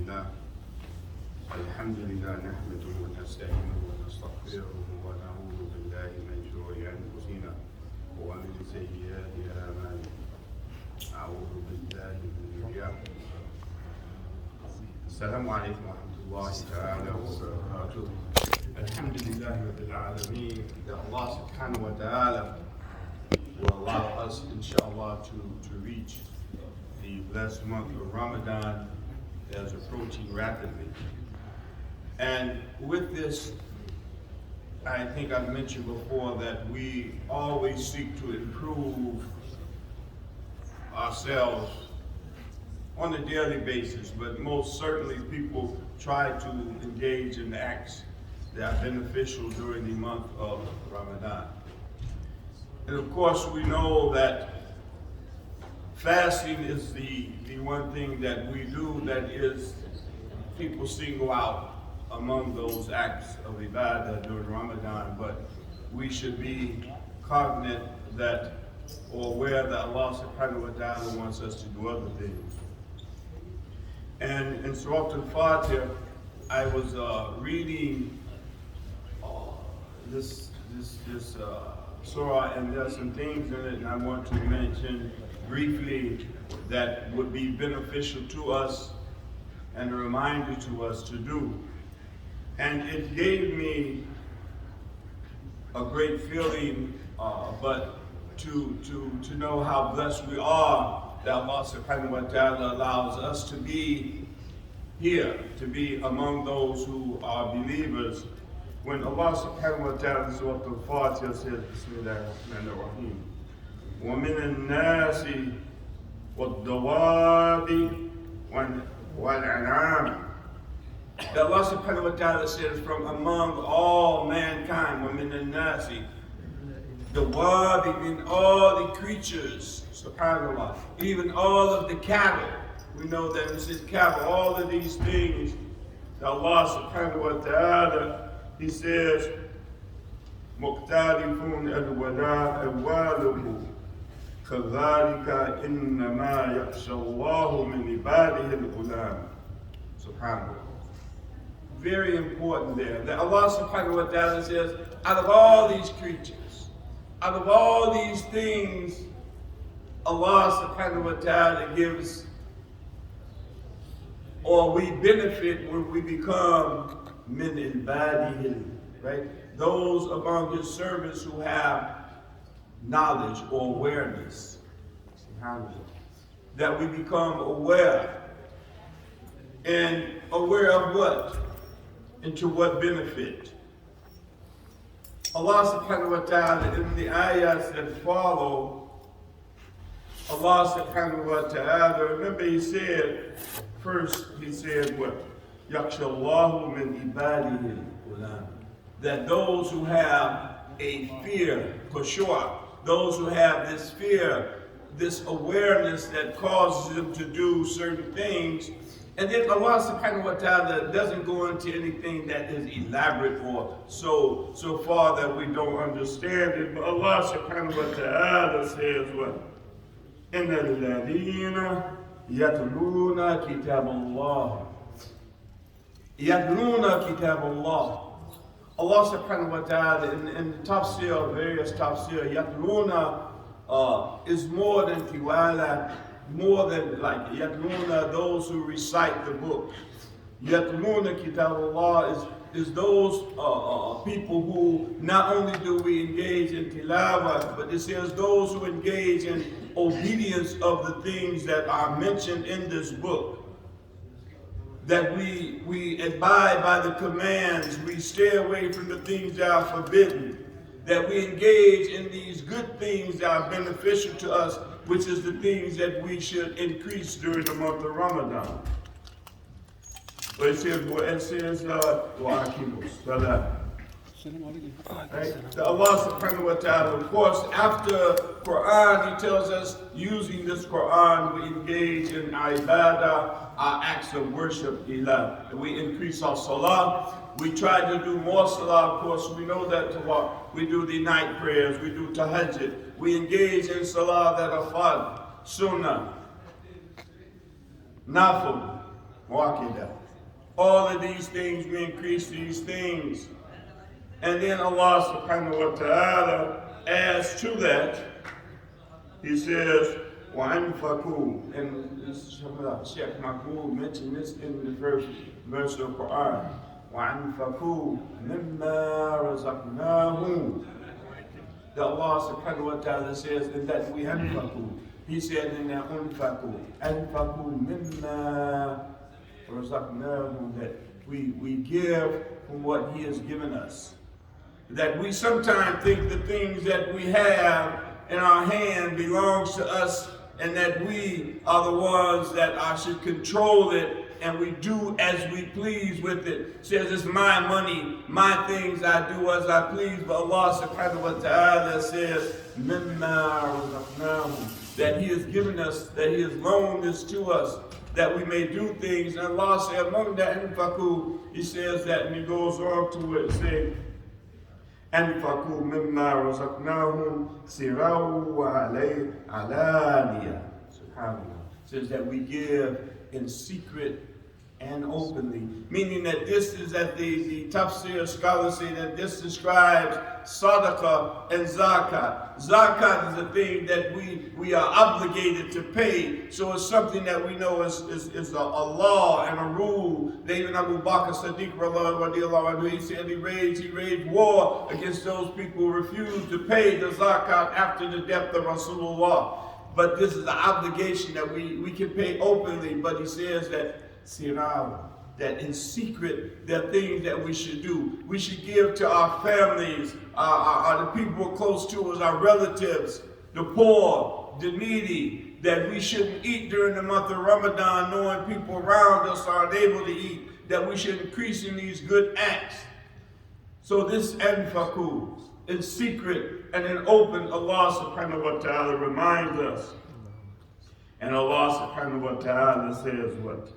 لله الحمد لله نحمده ونستعينه ونستغفره ونعوذ بالله من شرور أنفسنا ومن سيئات أعمالنا أعوذ بالله من رياء. السلام عليكم ورحمة الله تعالى وبركاته. الحمد لله رب العالمين. That Allah subhanahu wa ta'ala will allow us, inshallah, to reach the blessed month of Ramadan that is approaching rapidly. And with this, I think I've mentioned before that we always seek to improve ourselves on a daily basis, but most certainly people try to engage in acts that are beneficial during the month of Ramadan. And of course, we know that fasting is the one thing that we do that is people single out among those acts of ibadah during Ramadan, but we should be cognizant that or aware that Allah subhanahu wa ta'ala wants us to do other things. And in Surah Al-Fatiha, I was reading this surah, and there are some things in it, and I want to mention briefly that would be beneficial to us and a reminder to us to do. And it gave me a great feeling, but to know how blessed we are that Allah subhanahu wa ta'ala allows us to be here, to be among those who are believers. When Allah subhanahu wa ta'ala in Surah Al-Fatiha says, Bismillahir Rahmanir Rahim, وَمِنَ النَّاسِ وَالدَّوَابِ وَالْأَنْعَامِ. That Allah subhanahu wa ta'ala says, from among all mankind, وَمِنَ النَّاسِ, the word, even all the creatures, subhanAllah, even all of the cattle. We know that it says cattle, all of these things, that Allah subhanahu wa ta'ala, He says, مُقْتَارِفُونَ الْوَلَاءَ أَوَّالُهُ كَذَلِكَ إِنَّمَا يَخْشَى اللَّهُ مِنْ عِبَادِهِ الْعُلَامِ. SubhanAllah. Very important there, that Allah subhanahu wa ta'ala says, out of all these creatures, out of all these things, Allah subhanahu wa ta'ala gives, or we benefit when we become min ibadihi, right? Those among His servants who have knowledge or awareness. That we become aware. And aware of what? And to what benefit? Allah subhanahu wa ta'ala in the ayahs that follow, Allah subhanahu wa ta'ala, remember He said, first He said what? يَخْشَى اللَّهُ مِنْ عِبَادِهِ الْعُلَامِ. That those who have a fear, for sure, those who have this fear, this awareness that causes them to do certain things. And then Allah subhanahu wa ta'ala doesn't go into anything that is elaborate or so far that we don't understand it. But Allah subhanahu wa ta'ala says what? إِنَّ الَّذِينَ يَتْلُونَ كِتَابَ اللَّهِ يَتْلُونَ كِتَابَ اللَّهِ. Allah subhanahu wa ta'ala in the tafsir, various tafsir, yatluna is more than tiwala, more than like yatluna, those who recite the book. Yatluna kitab Allah is those people who not only do we engage in tilawah, but it says those who engage in obedience of the things that are mentioned in this book. That we abide by the commands, we stay away from the things that are forbidden, that we engage in these good things that are beneficial to us, which is the things that we should increase during the month of Ramadan. But it says, right? The Allah subhanahu wa ta'ala, of course, after Quran, He tells us using this Quran, we engage in ibadah, our acts of worship, ilah. And we increase our salah. We try to do more salah, of course. We know that we do the night prayers, we do tahajjud. We engage in salah that are fard, sunnah, nafil. Mu'akida. All of these things, we increase these things. And then Allah subhanahu wa ta'ala adds to that, He says, وَأَنْفَقُوا. And Sheikh Mahmoud mentioned this in the first verse of the Quran. وَأَنْفَقُوا مِمَّا رَزَقْنَاهُمْ. That Allah subhanahu wa ta'ala says in that we anfaqu. He said in that anfaqu mimma razaqnahum, that we give from what He has given us. That we sometimes think the things that we have in our hand belongs to us, and that we are the ones that should control it, and we do as we please with it. Says it's my money, my things, I do as I please. But Allah subhanahu wa ta'ala says, Mimma razaqnahum, that He has given us, that He has loaned this to us, that we may do things. And Allah said, among the anfaqu, He says that, and He goes on to it, saying, أنفقوا مما رزقناهم سرا وعلانية. Subhanallah. Says that we give in secret and openly. Meaning that this is, that the tafsir scholars say that this describes sadaqah and zakat. Zakat is a thing that we are obligated to pay. So it's something that we know is a law and a rule. David Abu Bakr Siddiq radiallahu anhu, he said he raised war against those people who refused to pay the zakat after the death of Rasulullah. But this is an obligation that we can pay openly. But he says that sirah, that in secret, there are things that we should do. We should give to our families, the people close to us, our relatives, the poor, the needy, that we shouldn't eat during the month of Ramadan knowing people around us are unable to eat, that we should increase in these good acts. So this anfaqu, in secret and in open, Allah subhanahu wa ta'ala reminds us. And Allah subhanahu wa ta'ala says what?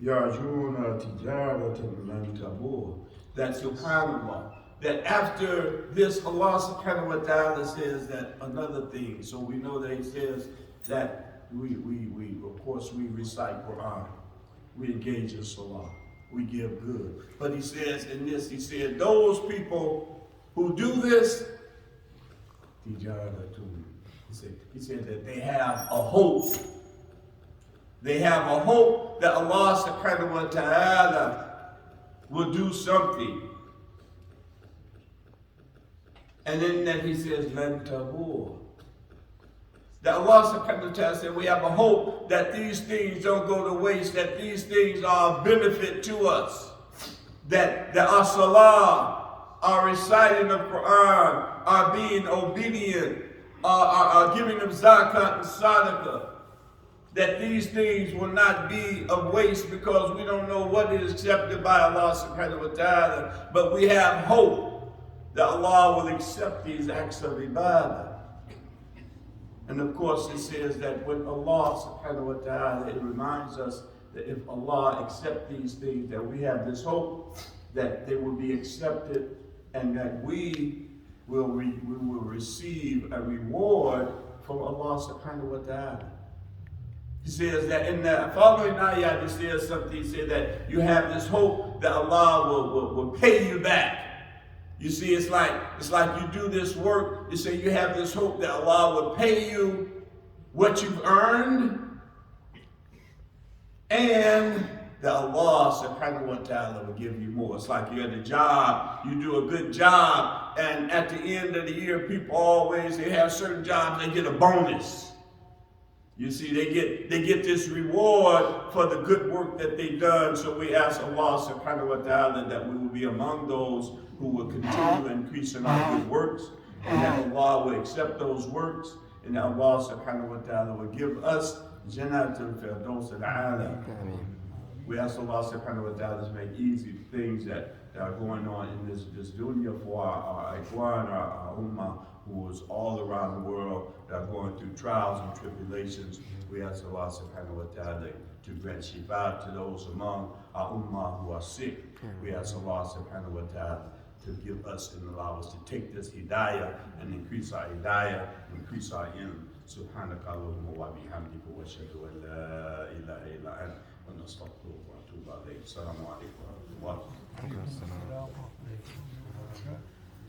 Yarjuna tijaratan lan tabur. That subhanallah, that after this, Allah subhanahu wa ta'ala says that another thing. So we know that He says that we of course we recite Quran, we engage in salah, we give good. But He says in this, He said those people who do this, tijaratun. He said that they have a hope. They have a hope that Allah subhanahu wa ta'ala will do something. And then that He says, lan tabur. That Allah subhanahu wa ta'ala said we have a hope that these things don't go to waste, that these things are a benefit to us. That our salah, our reciting of Quran, our being obedient, our giving of zakat and sadaqah, that these things will not be of waste, because we don't know what is accepted by Allah subhanahu wa ta'ala, but we have hope that Allah will accept these acts of ibadah. And of course it says that when Allah subhanahu wa ta'ala, it reminds us that if Allah accepts these things, that we have this hope that they will be accepted, and that we will receive a reward from Allah subhanahu wa ta'ala. He says that in the following ayat, He says something. He said that you have this hope that Allah will pay you back. You see, it's like you do this work. You say you have this hope that Allah will pay you what you've earned, and that Allah subhanahu wa ta'ala will give you more. It's like you're at a job, you do a good job, and at the end of the year, people always, they have certain jobs, they get a bonus. You see, they get this reward for the good work that they've done. So we ask Allah subhanahu wa ta'ala that we will be among those who will continue increasing our good works, and that Allah will accept those works, and that Allah subhanahu wa ta'ala will give us Jannatul Firdaus al-A'la. We ask Allah subhanahu wa ta'ala to make easy things that are going on in this dunya for our ikhwan, our ummah, who is all around the world that are going through trials and tribulations. We ask Allah subhanahu wa ta'ala to grant shifa to those among our ummah who are sick. We ask Allah subhanahu wa ta'ala to give us and allow us to take this hidayah and increase our hidayah, increase our ilm. Subhanaka Allahumma wa bihamdika wa ashhadu an la ilaha illa الان ونستغفره ونتوب اليه. السلام عليكم ورحمه الله. السلام عليكم.